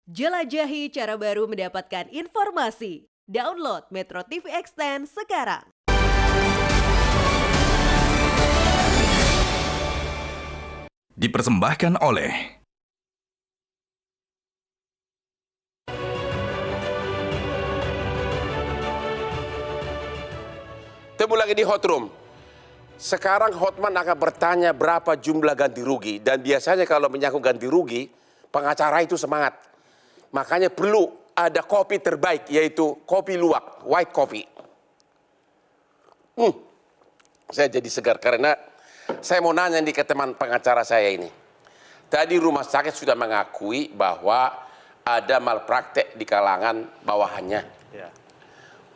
Jelajahi cara baru mendapatkan informasi. Download Metro TV Extend sekarang. Dipersembahkan oleh Temu lagi di Hot Room. Sekarang Hotman akan bertanya berapa jumlah ganti rugi. Dan biasanya kalau menyangkut ganti rugi, pengacara itu semangat. Makanya perlu ada kopi terbaik, yaitu kopi luwak, white coffee. Saya jadi segar karena saya mau nanya nih ke teman pengacara saya ini. Tadi rumah sakit sudah mengakui bahwa ada malpraktek di kalangan bawahannya.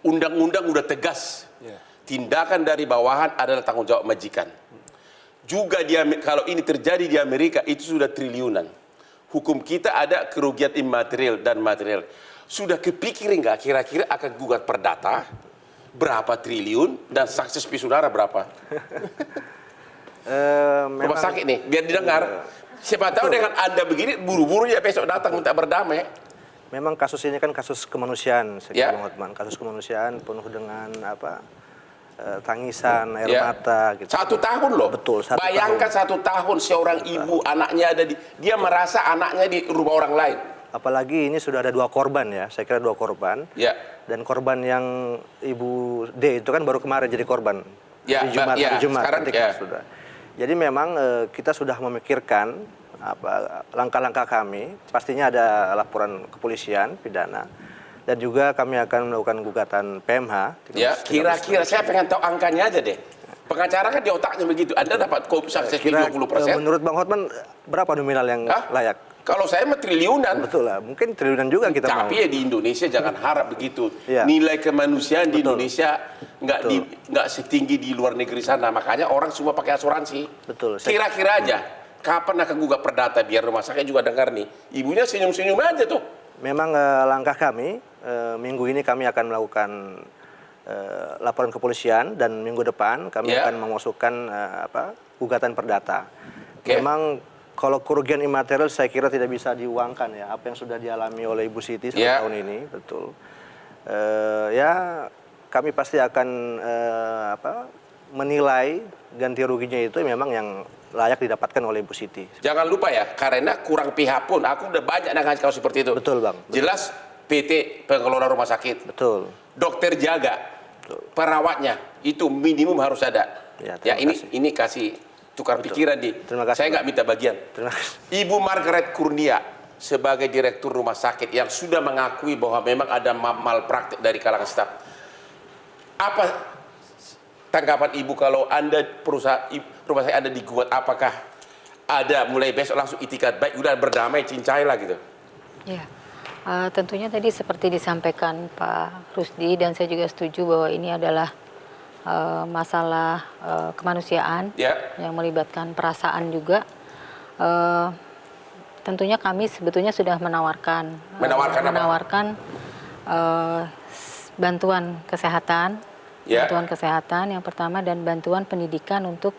Undang-undang udah tegas. Tindakan dari bawahan adalah tanggung jawab majikan. Juga kalau ini terjadi di Amerika itu sudah triliunan. Hukum kita ada kerugian imaterial dan material. Sudah kepikir nggak kira-kira akan gugat perdata berapa triliun dan saksi saudara berapa? Rumah sakit nih biar didengar. Siapa tahu dengan Anda begini buru-buru ya besok datang minta berdamai. Memang kasus ini kan kasus kemanusiaan, Bang Hotman. Kasus kemanusiaan penuh dengan tangisan, air mata. Gitu. 1 tahun loh. Betul. Bayangkan 1 tahun seorang ibu anaknya ada dia merasa anaknya di rumah orang lain. Apalagi ini sudah ada 2 korban ya, saya kira 2 korban. Ya. Dan korban yang Ibu D itu kan baru kemarin jadi korban. Ya, di Jumat, sekarang sudah. Jadi memang kita sudah memikirkan langkah-langkah kami. Pastinya ada laporan kepolisian pidana. Dan juga kami akan melakukan gugatan PMH. Ya, kira-kira saya pengen tahu angkanya aja deh. Pengacara kan di otaknya begitu. Anda dapat sukses 20%. Menurut Bang Hotman, berapa nominal yang layak? Kalau saya mah triliunan. Betul lah, mungkin triliunan juga kita mau. Tapi ya di Indonesia jangan harap begitu. Nilai kemanusiaan di Indonesia nggak setinggi di luar negeri sana. Makanya orang semua pakai asuransi. Betul. Kira-kira aja, kapan akan gugat perdata biar rumah sakit juga dengar nih. Ibunya senyum-senyum aja tuh. Memang langkah kami, minggu ini kami akan melakukan laporan kepolisian dan minggu depan kami akan memasukkan gugatan perdata. Memang kalau kerugian imaterial saya kira tidak bisa diuangkan ya, apa yang sudah dialami oleh Ibu Siti tahun ini, betul. Kami pasti akan menilai ganti ruginya itu memang yang layak didapatkan oleh Ibu Siti. Jangan lupa ya, karena kurang pihak pun, aku udah banyak nangani kasus seperti itu. Betul Bang. Betul. Jelas PT pengelola rumah sakit. Betul. Dokter jaga, perawatnya itu minimum harus ada. Ya ini kasih tukar pikiran di. Saya nggak minta bagian. Terima kasih. Ibu Margaret Kurnia sebagai direktur rumah sakit yang sudah mengakui bahwa memang ada malpraktik dari kalangan staf. Apa tanggapan Ibu kalau Anda rumah sakit Anda digugat, apakah ada mulai besok langsung itikat baik, udah berdamai, cincai lah gitu? Ya, tentunya tadi seperti disampaikan Pak Rusdi dan saya juga setuju bahwa ini adalah masalah kemanusiaan yang melibatkan perasaan juga. Tentunya kami sebetulnya sudah menawarkan bantuan kesehatan. Bantuan kesehatan yang pertama dan bantuan pendidikan untuk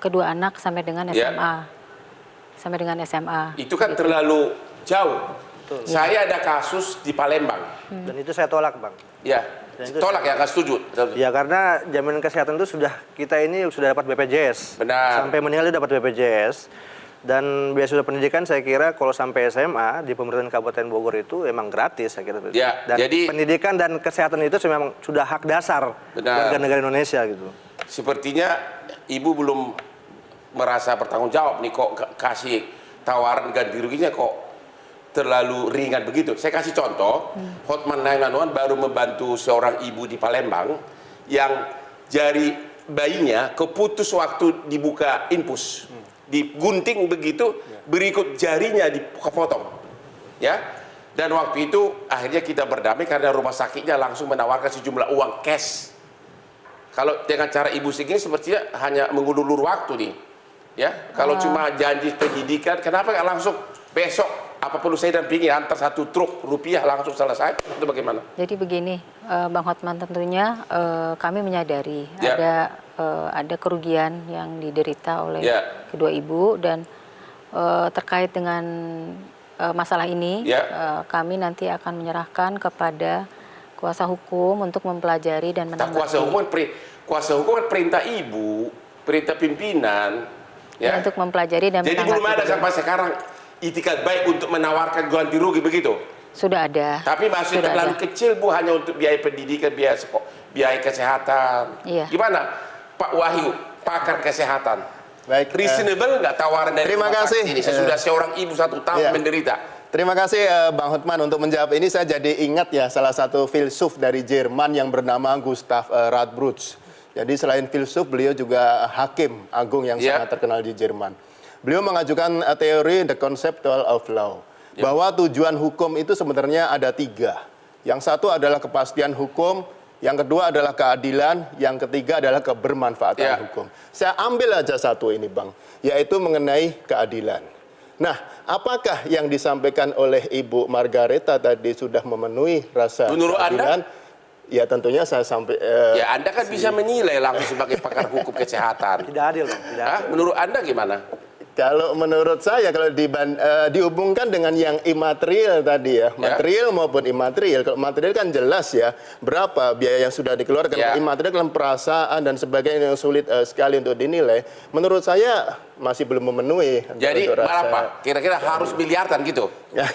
kedua anak sampai dengan SMA. Sampai dengan SMA. Itu kan terlalu jauh. Betul. Saya ada kasus di Palembang. Dan itu saya tolak, Bang. Ya. Tolak ya, nggak setuju. Ya karena jaminan kesehatan itu kita ini sudah dapat BPJS. Benar. Sampai meninggal itu dapat BPJS. Dan biaya pendidikan saya kira kalau sampai SMA di pemerintahan Kabupaten Bogor itu emang gratis saya kira. Ya, dan jadi pendidikan dan kesehatan itu memang sudah hak dasar warga negara Indonesia gitu. Sepertinya Ibu belum merasa bertanggung jawab nih kok kasih tawaran ganti ruginya kok terlalu ringan begitu. Saya kasih contoh, Hotman 911 baru membantu seorang ibu di Palembang yang jari bayinya keputus waktu dibuka infus. Digunting begitu, berikut jarinya dipotong, ya. Dan waktu itu akhirnya kita berdamai karena rumah sakitnya langsung menawarkan sejumlah uang cash. Kalau dengan cara Ibu segini sepertinya hanya mengulur waktu nih, ya. Kalau cuma janji pendidikan, kenapa nggak langsung besok? Apa perlu saya dampingi antar 1 truk rupiah langsung selesai? Itu bagaimana? Jadi begini, Bang Hotman, tentunya kami menyadari ada kerugian yang diderita oleh kedua ibu dan terkait dengan masalah ini, kami nanti akan menyerahkan kepada kuasa hukum untuk mempelajari dan menanggapi. Kuasa hukum kan perintah ibu, perintah pimpinan, ya, untuk mempelajari dan jadi belum ada sampai sekarang itikat baik untuk menawarkan ganti rugi begitu. Sudah ada. Tapi masih terlalu kecil Bu, hanya untuk biaya pendidikan, biaya kesehatan. Iya. Gimana Pak Wahyu, pakar kesehatan? Baik. Reasonable nggak tawaran dari terima kasih. Ini sesudah seorang ibu 1 tahun menderita. Terima kasih Bang Hotman untuk menjawab ini. Saya jadi ingat ya salah satu filsuf dari Jerman yang bernama Gustav Radbruch. Jadi selain filsuf, beliau juga hakim agung yang sangat terkenal di Jerman. Beliau mengajukan teori the conceptual of law. Bahwa tujuan hukum itu sebenarnya ada 3. Yang satu adalah kepastian hukum, yang kedua adalah keadilan, yang ketiga adalah kebermanfaatan hukum. Saya ambil aja satu ini Bang, yaitu mengenai keadilan. Nah, apakah yang disampaikan oleh Ibu Margareta tadi sudah memenuhi rasa menurut keadilan? Anda? Ya tentunya saya sampai... ya Anda kan bisa menilai langsung sebagai pakar hukum kesehatan. Tidak adil dong. Tidak adil. Menurut Anda gimana? Kalau menurut saya, kalau dihubungkan dengan yang imaterial tadi ya, material maupun imaterial. Kalau material kan jelas ya, berapa biaya yang sudah dikeluarkan. Imaterial dalam perasaan dan sebagainya yang sulit sekali untuk dinilai. Menurut saya masih belum memenuhi. Jadi berapa? Kira-kira harus miliaran gitu? Ya.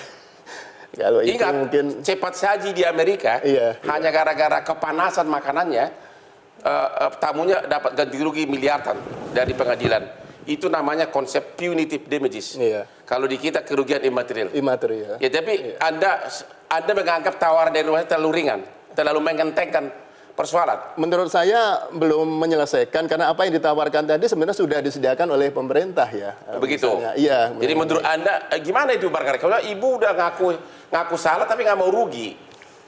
Kalau itu ingat, mungkin cepat saji di Amerika, hanya gara-gara kepanasan makanannya, tamunya dapat ganti rugi miliaran dari pengadilan. Itu namanya konsep punitive damages. Kalau di kita kerugian imaterial. Imaterial. Ya, tapi Anda menganggap tawaran dari luar terlalu ringan, terlalu mengentengkan persoalan. Menurut saya belum menyelesaikan karena apa yang ditawarkan tadi sebenarnya sudah disediakan oleh pemerintah ya. Begitu. Iya. Jadi menurut Anda gimana itu Margaret? Kalau ibu udah ngaku salah tapi nggak mau rugi.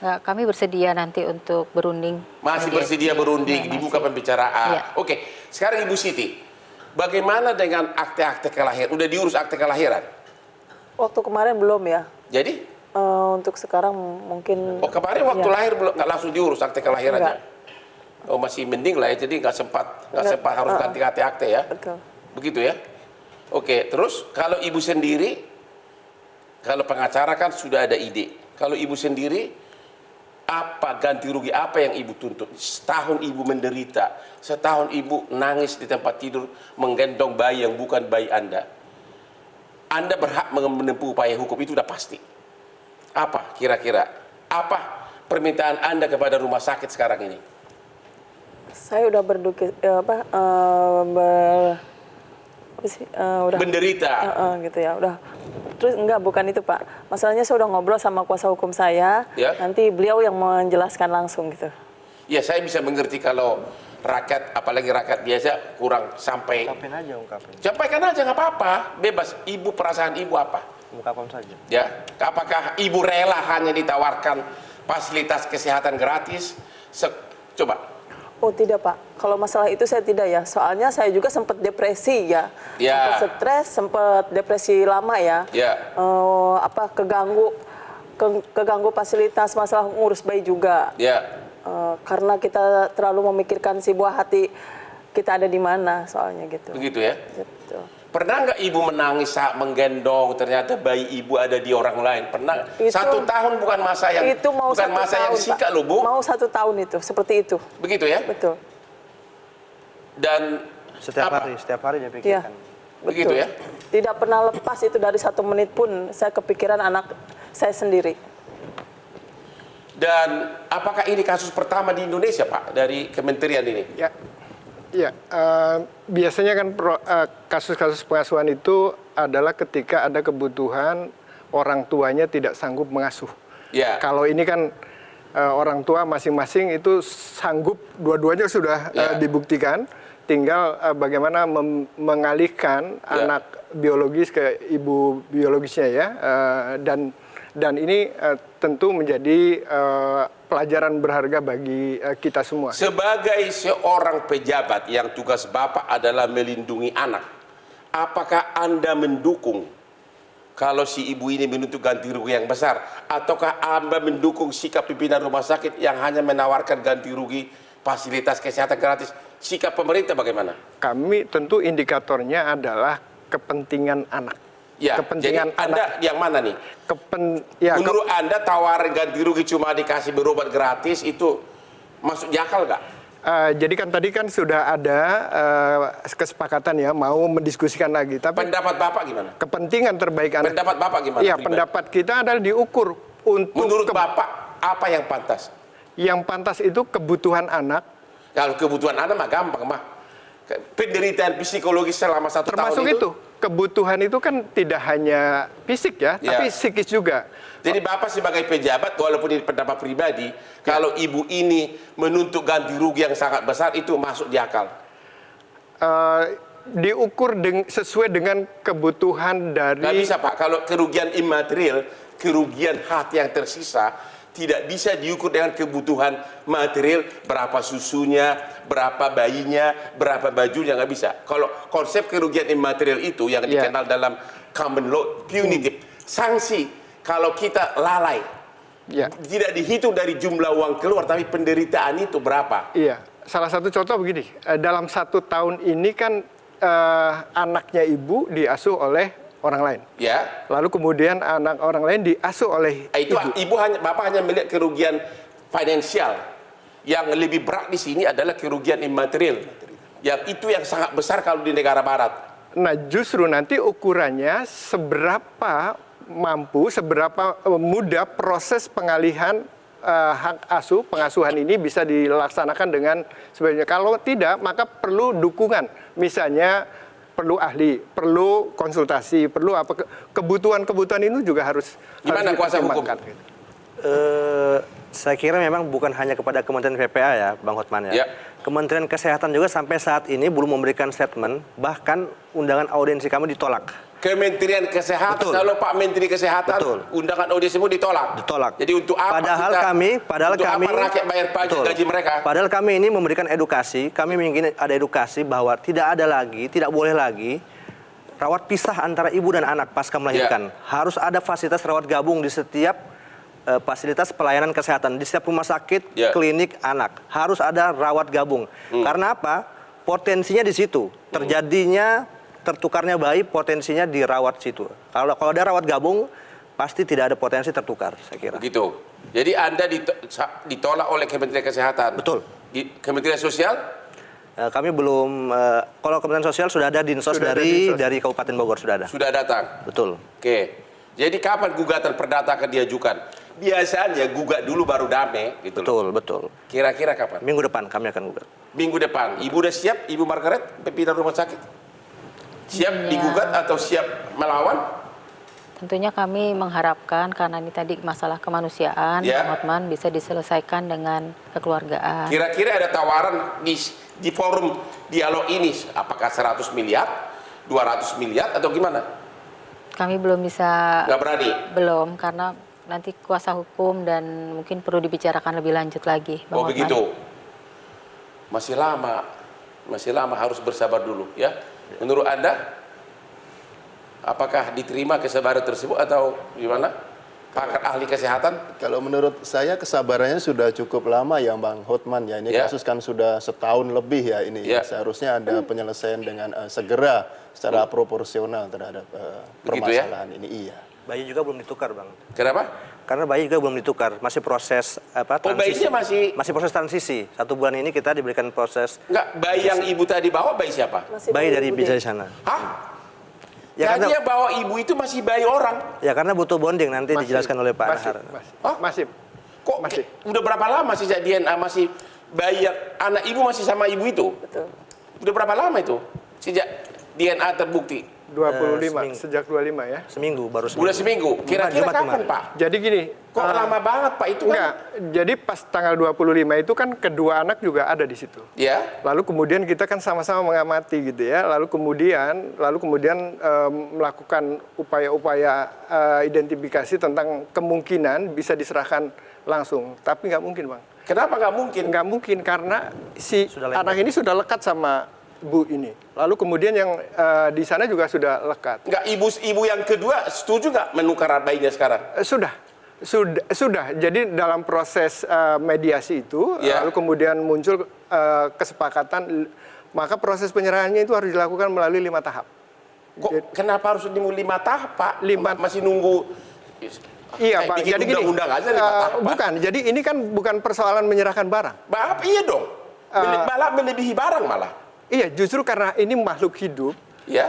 Nah, kami bersedia nanti untuk berunding. Masih bersedia berunding, dibuka pembicaraan. Oke, sekarang Ibu Siti, bagaimana dengan akte-akte kelahiran? Udah diurus akte kelahiran? Waktu kemarin belum ya. Jadi? Untuk sekarang mungkin... Oh kemarin waktu lahir belum nggak langsung diurus akte kelahirannya? Oh masih mending lah ya, jadi nggak sempat harus ganti akte ya? Betul. Begitu ya? Oke, terus kalau Ibu sendiri, kalau pengacara kan sudah ada ide. Kalau Ibu sendiri, apa ganti rugi apa yang Ibu tuntut? Setahun Ibu menderita, setahun Ibu nangis di tempat tidur menggendong bayi yang bukan bayi Anda. Anda berhak menempuh upaya hukum, itu udah pasti. Apa kira-kira? Apa permintaan Anda kepada rumah sakit sekarang ini? Saya udah udah menderita. Gitu ya, udah. Terus enggak, bukan itu Pak. Masalahnya saya udah ngobrol sama kuasa hukum saya. Nanti beliau yang menjelaskan langsung gitu. Ya, saya bisa mengerti kalau rakyat, apalagi rakyat biasa kurang sampai. Sampaikan aja nggak apa-apa, bebas. Ibu, perasaan Ibu apa? Ungkapkan saja. Ya, apakah Ibu rela hanya ditawarkan fasilitas kesehatan gratis? Coba. Oh tidak Pak, kalau masalah itu saya tidak ya. Soalnya saya juga sempat depresi ya. Sempat stres, sempat depresi lama ya. Keganggu fasilitas, masalah ngurus bayi juga. Karena kita terlalu memikirkan si buah hati kita ada di mana soalnya gitu. Begitu ya? Gitu. Pernah nggak Ibu menangis saat menggendong ternyata bayi Ibu ada di orang lain? Pernah? 1 tahun bukan masa yang itu mau bukan masa tahun, yang singkat loh Bu. Mau 1 tahun itu, seperti itu. Begitu ya? Betul. Dan setiap hari dia pikirkan. Begitu ya? Tidak pernah lepas itu, dari 1 menit pun saya kepikiran anak saya sendiri. Dan apakah ini kasus pertama di Indonesia Pak dari kementerian ini? Ya, biasanya kan kasus-kasus pengasuhan itu adalah ketika ada kebutuhan orang tuanya tidak sanggup mengasuh. Kalau ini kan orang tua masing-masing itu sanggup, dua-duanya sudah dibuktikan, tinggal bagaimana mengalihkan anak biologis ke ibu biologisnya ya, dan ini tentu menjadi pelajaran berharga bagi kita semua. Sebagai seorang pejabat yang tugas Bapak adalah melindungi anak, apakah Anda mendukung kalau si ibu ini menuntut ganti rugi yang besar? Ataukah Anda mendukung sikap pimpinan rumah sakit yang hanya menawarkan ganti rugi fasilitas kesehatan gratis? Sikap pemerintah bagaimana? Kami tentu indikatornya adalah kepentingan anak. Ya, kepentingan jadi Anda yang mana nih? Menurut Anda tawaran ganti rugi cuma dikasih berobat gratis itu masuk di akal nggak? Jadi kan tadi kan sudah ada kesepakatan ya mau mendiskusikan lagi. Tapi pendapat Bapak gimana? Kepentingan terbaik anak. Pendapat Bapak gimana? Iya, pendapat kita adalah diukur untuk. Menurut Bapak apa yang pantas? Yang pantas itu kebutuhan anak. Kalau kebutuhan anak mah gampang mah. Penderitaan psikologis selama 1 tahun termasuk itu. Kebutuhan itu kan tidak hanya fisik ya, tapi psikis juga. Jadi Bapak sebagai pejabat, walaupun ini pendapat pribadi, kalau ibu ini menuntut ganti rugi yang sangat besar, itu masuk di akal? Diukur sesuai dengan kebutuhan dari... Nggak bisa Pak, kalau kerugian imaterial, kerugian hak yang tersisa, tidak bisa diukur dengan kebutuhan material, berapa susunya, berapa bayinya, berapa bajunya, nggak bisa. Kalau konsep kerugian imaterial itu yang dikenal dalam common law, punitive, sanksi kalau kita lalai, tidak dihitung dari jumlah uang keluar, tapi penderitaan itu berapa. Iya, salah satu contoh begini, dalam 1 tahun ini kan anaknya ibu diasuh oleh orang lain. Ya. Lalu kemudian anak orang lain diasuh oleh ibu. Bapak hanya melihat kerugian finansial. Yang lebih berat di sini adalah kerugian imaterial. Yang itu yang sangat besar kalau di negara barat. Nah, justru nanti ukurannya seberapa mampu, seberapa mudah proses pengalihan hak asuh, pengasuhan ini bisa dilaksanakan dengan sebenarnya. Kalau tidak, maka perlu dukungan. Misalnya perlu ahli, perlu konsultasi, perlu apa, kebutuhan-kebutuhan ini juga harus gimana kuasa hukum? Saya kira memang bukan hanya kepada Kementerian PPA ya, Bang Hotman ya. Kementerian Kesehatan juga sampai saat ini belum memberikan statement, bahkan undangan audiensi kami ditolak. Kementerian Kesehatan, kalau Pak Menteri Kesehatan, undangan audiensimu ditolak. Jadi untuk apa Padahal kami rakyat bayar pajak gaji mereka? Padahal kami ini memberikan edukasi, kami ingin ada edukasi bahwa tidak ada lagi, tidak boleh lagi rawat pisah antara ibu dan anak pasca melahirkan. Harus ada fasilitas rawat gabung di setiap fasilitas pelayanan kesehatan, di setiap rumah sakit, klinik anak. Harus ada rawat gabung. Karena apa? Potensinya di situ. Terjadinya tertukarnya bayi, potensinya dirawat situ. Kalau ada rawat gabung, pasti tidak ada potensi tertukar, saya kira. Begitu. Jadi Anda ditolak oleh Kementerian Kesehatan. Betul. Di Kementerian Sosial? Kami belum. Kalau Kementerian Sosial sudah ada dinsos dari Kabupaten Bogor sudah ada. Sudah datang. Betul. Oke. Jadi kapan gugatan perdata akan diajukan? Biasanya gugat dulu baru damai. Gitu. Betul. Kira-kira kapan? Minggu depan kami akan gugat. Minggu depan. Ibu udah siap, Ibu Margaret, pindah rumah sakit? Siap digugat atau siap melawan? Tentunya kami mengharapkan karena ini tadi masalah kemanusiaan, Bang Hotman, bisa diselesaikan dengan kekeluargaan. Kira-kira ada tawaran di forum dialog ini, apakah 100 miliar, 200 miliar atau gimana? Kami belum bisa. Nggak berani? Belum, karena nanti kuasa hukum dan mungkin perlu dibicarakan lebih lanjut lagi, Bang Hotman. Begitu. Masih lama harus bersabar dulu ya. Menurut Anda, apakah diterima kesabaran tersebut atau gimana? Pakar ahli kesehatan? Kalau menurut saya kesabarannya sudah cukup lama ya Bang Hotman ya. Ini kasus kan sudah setahun lebih ya ini. Seharusnya ada penyelesaian dengan segera secara proporsional terhadap permasalahan ini. Iya. Bayi juga belum ditukar, Bang. Kenapa? Karena bayi juga belum ditukar, masih proses transisi. Bayinya masih proses transisi. 1 bulan ini kita diberikan proses. Enggak, bayi yang ibu tadi bawa bayi siapa? Bayi dari Bijaya sana. Hah? Ya, jadi yang bawa ibu itu masih bayi orang? Ya karena butuh bonding, nanti dijelaskan oleh Pak Nahar. Masih. Kok udah berapa lama sejak DNA masih bayi anak ibu masih sama ibu itu? Betul. Udah berapa lama itu sejak DNA terbukti? 25, sejak 25 ya. Seminggu, baru seminggu. Udah seminggu. Kira-kira kapan, Pak? Jadi gini. Kok lama banget, Pak? Itu enggak. Jadi pas tanggal 25 itu kan kedua anak juga ada di situ. Ya. Lalu kemudian kita kan sama-sama mengamati gitu ya. Lalu kemudian melakukan upaya-upaya identifikasi tentang kemungkinan bisa diserahkan langsung. Tapi nggak mungkin, Bang. Kenapa nggak mungkin? Nggak mungkin karena si anak ini sudah lekat sama Bu ini. Lalu kemudian yang di sana juga sudah lekat. Enggak, ibu yang kedua setuju nggak menukar bayinya sekarang? Sudah. Jadi dalam proses mediasi itu, lalu kemudian muncul kesepakatan, maka proses penyerahannya itu harus dilakukan melalui 5 tahap. Kok kenapa harus nunggu 5 tahap, Pak? Masih nunggu. Iya, Pak. Jadi gini, undang-undang aja 5 tahap, Pak. Bukan. Jadi ini kan bukan persoalan menyerahkan barang. Iya dong. Malah melebihi barang malah. Iya, justru karena ini makhluk hidup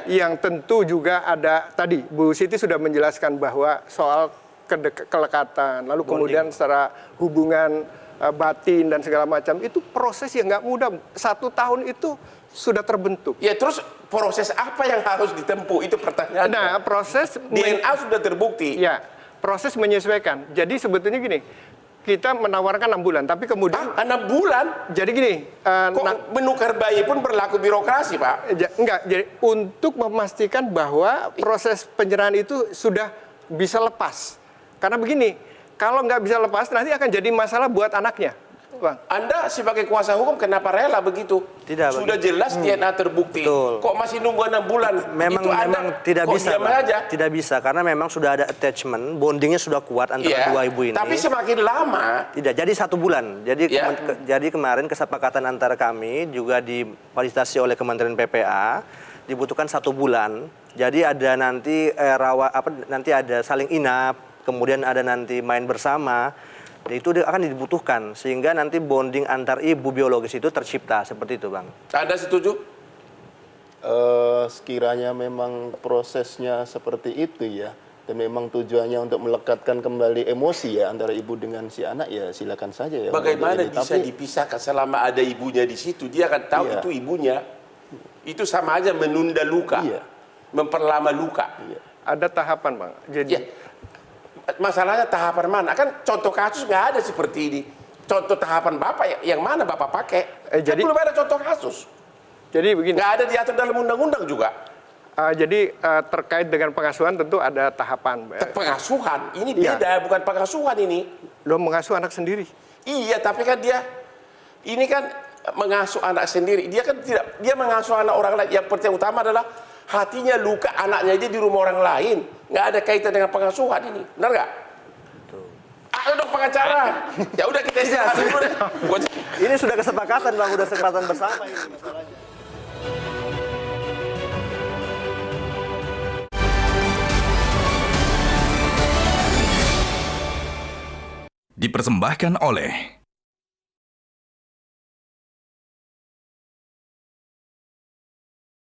yang tentu juga ada tadi Bu Siti sudah menjelaskan bahwa soal kelekatan, lalu kemudian secara hubungan batin dan segala macam itu proses yang nggak mudah. 1 tahun itu sudah terbentuk. Ya terus proses apa yang harus ditempuh itu pertanyaannya. Nah, proses DNA sudah terbukti. Ya, proses menyesuaikan. Jadi sebetulnya gini, kita menawarkan 6 bulan, tapi kemudian 6 bulan? Jadi gini, kok menukar bayi pun berlaku birokrasi, Pak? Enggak, jadi untuk memastikan bahwa proses penyerahan itu sudah bisa lepas. Karena begini, kalau nggak bisa lepas nanti akan jadi masalah buat anaknya, Bang. Anda sebagai kuasa hukum kenapa rela begitu? Tidak. Sudah jelas DNA terbukti. Betul. Kok masih nunggu 6 bulan? Memang tidak bisa, aja? Tidak bisa karena memang sudah ada attachment, bondingnya sudah kuat antara dua ibu ini. Tapi semakin lama. Tidak, jadi 1 bulan. Jadi kemarin kesepakatan antara kami juga difasilitasi oleh Kementerian PPA dibutuhkan 1 bulan. Jadi ada nanti nanti ada saling inap, kemudian ada nanti main bersama. Itu akan dibutuhkan sehingga nanti bonding antar ibu biologis itu tercipta seperti itu, Bang. Anda setuju? Sekiranya memang prosesnya seperti itu ya, dan memang tujuannya untuk melekatkan kembali emosi ya antara ibu dengan si anak, ya silakan saja ya. Bagaimana bisa dipisahkan selama ada ibunya di situ? Dia akan tahu itu ibunya. Itu sama aja menunda luka, memperlama luka. Ada tahapan, Bang. Jadi masalahnya tahapan mana? Kan contoh kasus nggak ada seperti ini. Contoh tahapan Bapak yang mana Bapak pakai? Jadi belum ada contoh kasus. Jadi begini. Nggak ada diatur dalam undang-undang juga. Jadi terkait dengan pengasuhan tentu ada tahapan. Pengasuhan? Ini beda, bukan pengasuhan ini. Lo mengasuh anak sendiri. Iya, tapi kan ini kan mengasuh anak sendiri. Dia kan dia mengasuh anak orang lain. Yang penting utama adalah hatinya luka, anaknya aja di rumah orang lain. Nggak ada kaitan dengan pengasuhan ini. Benar nggak? Ayo dong pengacara. Ya udah kita istirahat dulu deh. Ini sudah kesepakatan, Bang. Udah kesepakatan bersama ini masalahnya. Dipersembahkan oleh